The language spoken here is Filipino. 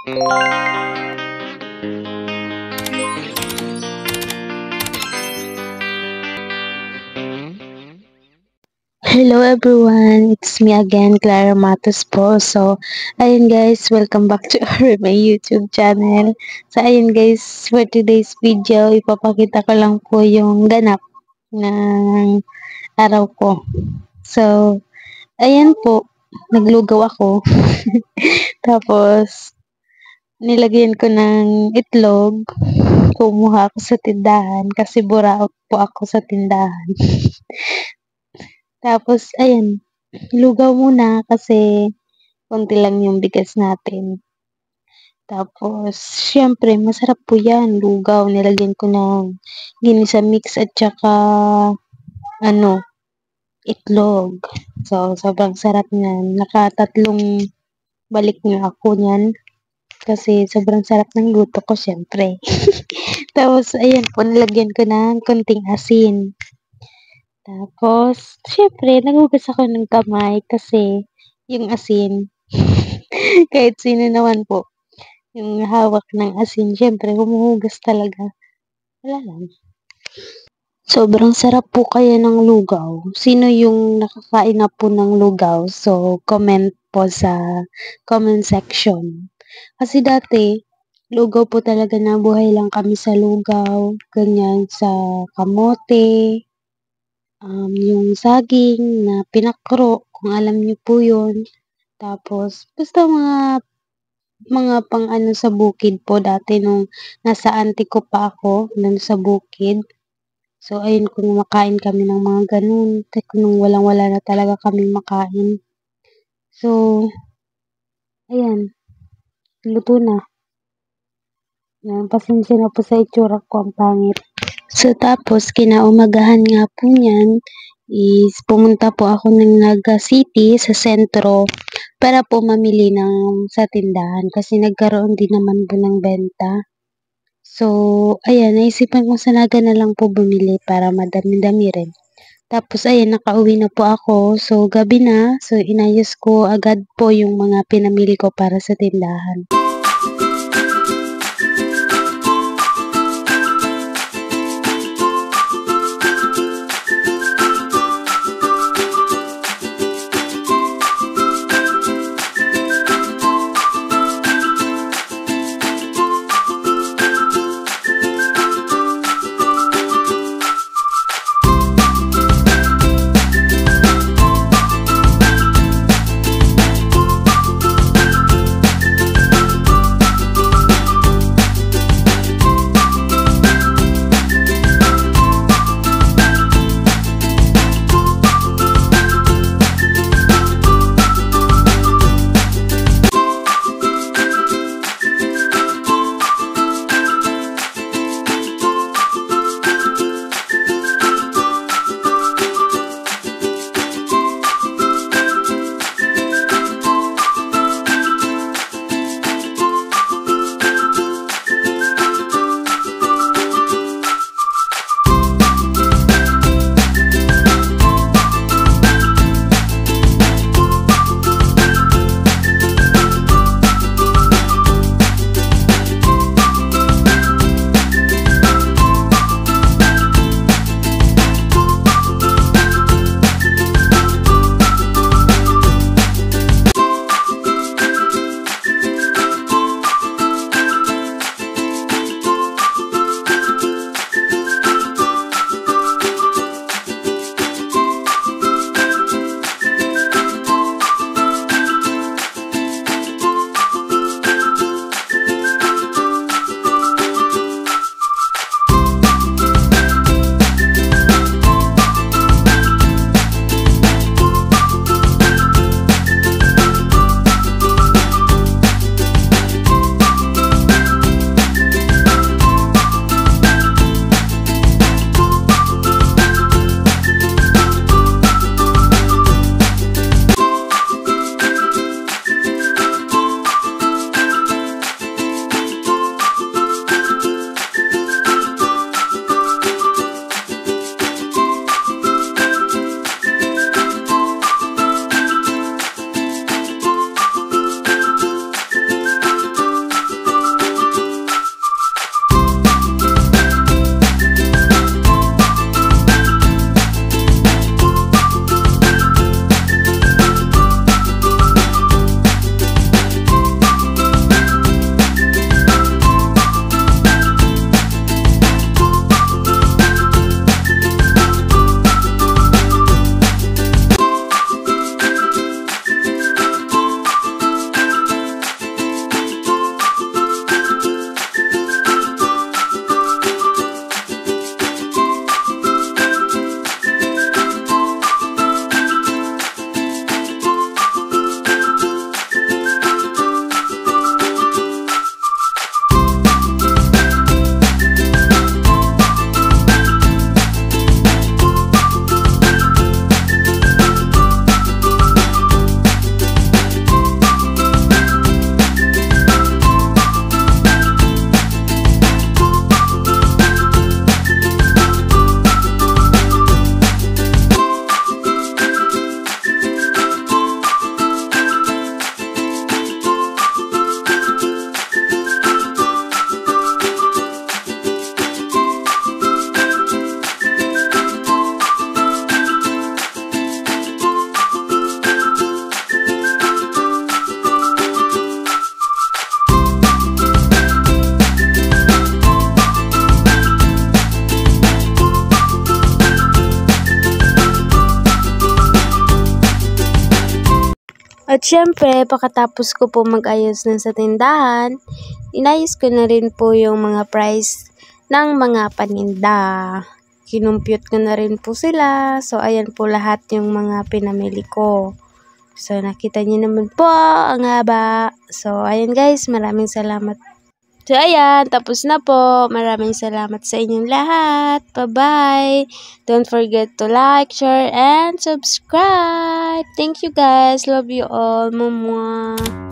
Hello everyone, it's me again, Clara Matos po. So, ayun guys, welcome back to my YouTube channel. So, ayun guys, for today's video, ipapakita ko lang po yung ganap ng araw ko. So, ayan po, naglugaw ako. Tapos, nilagyan ko ng itlog. Kumuha ako sa tindahan kasi buraot po ako sa tindahan. Tapos, ayan, lugaw muna kasi konti lang yung bigas natin. Tapos, syempre, masarap po yan, lugaw. Nilagyan ko ng ginisa mix at saka, itlog. So, sobrang sarap niyan. Nakatatlong balik na ako niyan. Kasi sobrang sarap ng luto ko, syempre. Tapos, ayan po, nilagyan ko ng konting asin. Tapos, syempre, nagugas ako ng kamay kasi yung asin, kahit sino naman po, yung hawak ng asin, syempre, humuhugas talaga. Wala lang. Sobrang sarap po kaya ng lugaw. Sino yung nakakain na po ng lugaw? So, comment po sa comment section. Kasi dati, lugaw po talaga na buhay lang kami sa lugaw, ganyan sa kamote, yung saging na pinakro, kung alam niyo po yun. Tapos, basta mga pang-ano sa bukid po dati nung nasa auntie ko pa ako, nun sa bukid. So, ayun, kung makain kami ng mga ganun, nung walang-wala na talaga kami makain. So, ayan, luto na. Pasensya na po sa itsura ko, ang pangit. So, tapos, kinaumagahan nga po niyan, is pumunta po ako ng Naga City sa sentro para po mamili ng sa tindahan kasi nagkaroon din naman po ng benta. So, ayan, naisipan ko sa Naga na lang po bumili para madami-dami rin. Tapos, ayan, nakauwi na po ako. So, gabi na. So, inayos ko agad po yung mga pinamili ko para sa tindahan. Siyempre, pagkatapos ko po mag-ayos na sa tindahan, inayos ko na rin po yung mga price ng mga paninda. Kinumpute ko na rin po sila. So, ayan po lahat yung mga pinamili ko. So, nakita niyo naman po, ang haba. So, ayan guys, maraming salamat. So, ayan, tapos na po. Maraming salamat sa inyong lahat. Bye-bye. Don't forget to like, share, and subscribe. Thank you guys. Love you all. Mama.